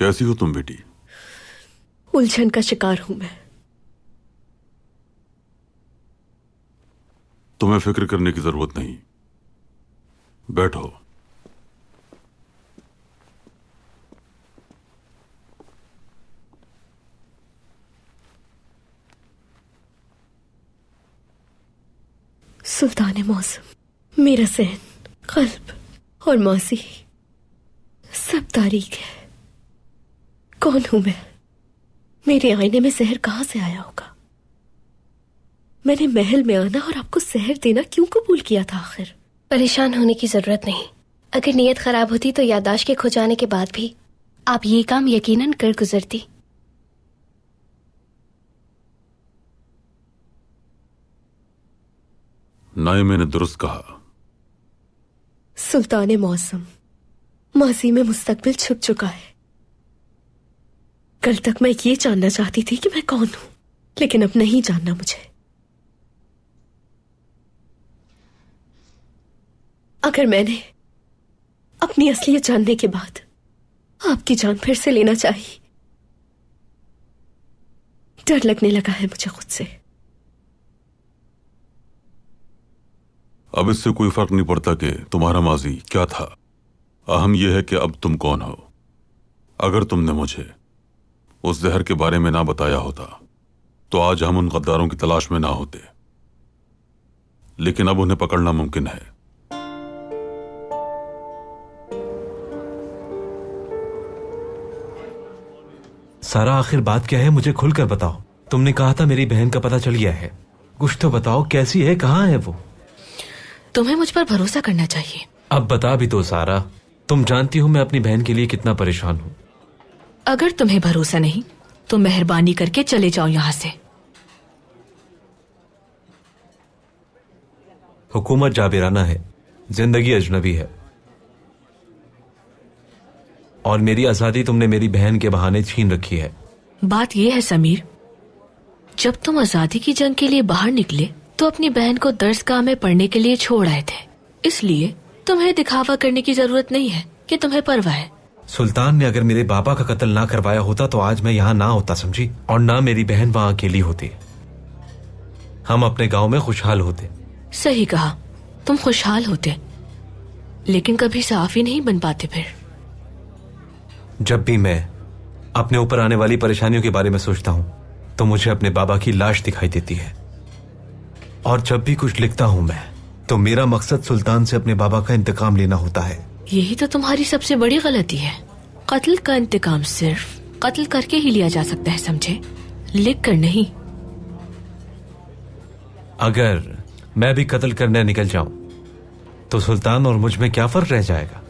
कैसी हो तुम बेटी? उलझन का शिकार हूं मैं। तुम्हें फिक्र करने की जरूरत नहीं, बैठो। सुल्तान मौसम, मेरा सहन, कल्ब और मौसी सब तारीख है। कौन हूं मैं? मेरे आईने में जहर कहां से आया होगा? मैंने महल में आना और आपको जहर देना क्यों कबूल किया था आखिर? परेशान होने की जरूरत नहीं। अगर नीयत खराब होती तो याददाश्त के खो जाने के बाद भी आप ये काम यकीनन कर गुजरती। नाइमे ने दुरुस्त कहा। सुल्तान मौसम, माजी में मुस्तकबिल छुप चुका है। कल तक मैं ये जानना चाहती थी कि मैं कौन हूं, लेकिन अब नहीं जानना मुझे। अगर मैंने अपनी असलियत जानने के बाद आपकी जान फिर से लेना चाहिए, डर लगने लगा है मुझे खुद से। अब इससे कोई फर्क नहीं पड़ता कि तुम्हारा माजी क्या था। अहम यह है कि अब तुम कौन हो। अगर तुमने मुझे उस जहर के बारे में ना बताया होता तो आज हम उन गद्दारों की तलाश में ना होते, लेकिन अब उन्हें पकड़ना मुमकिन है। सारा, आखिर बात क्या है? मुझे खुलकर बताओ। तुमने कहा था मेरी बहन का पता चल गया है। कुछ तो बताओ, कैसी है, कहाँ है वो? तुम्हें मुझ पर भरोसा करना चाहिए। अब बता भी दो सारा। तुम जानती हो मैं अपनी बहन के लिए कितना परेशान हूँ। अगर तुम्हें भरोसा नहीं तो मेहरबानी करके चले जाओ यहाँ से। हुकूमत जाबिराना है, जिंदगी अजनबी है, और मेरी आजादी तुमने मेरी बहन के बहाने छीन रखी है। बात यह है समीर, जब तुम आजादी की जंग के लिए बाहर निकले तो अपनी बहन को दर्सगाह में पढ़ने के लिए छोड़ आए थे, इसलिए तुम्हें दिखावा करने की जरूरत नहीं है कि तुम्हें परवाह है। सुल्तान ने अगर मेरे बाबा का कत्ल ना करवाया होता तो आज मैं यहाँ ना होता, समझी? और ना मेरी बहन वहाँ अकेली होती। हम अपने गांव में खुशहाल होते। सही कहा, तुम खुशहाल होते, लेकिन कभी साफ ही नहीं बन पाते। फिर जब भी मैं अपने ऊपर आने वाली परेशानियों के बारे में सोचता हूँ तो मुझे अपने बाबा की लाश दिखाई देती है, और जब भी कुछ लिखता हूँ मैं तो मेरा मकसद सुल्तान से अपने बाबा का इंतकाम लेना होता है। यही तो तुम्हारी सबसे बड़ी गलती है। कत्ल का इंतकाम सिर्फ कत्ल करके ही लिया जा सकता है, समझे? लिख कर नहीं। अगर मैं भी कत्ल करने निकल जाऊं तो सुल्तान और मुझ में क्या फर्क रह जाएगा?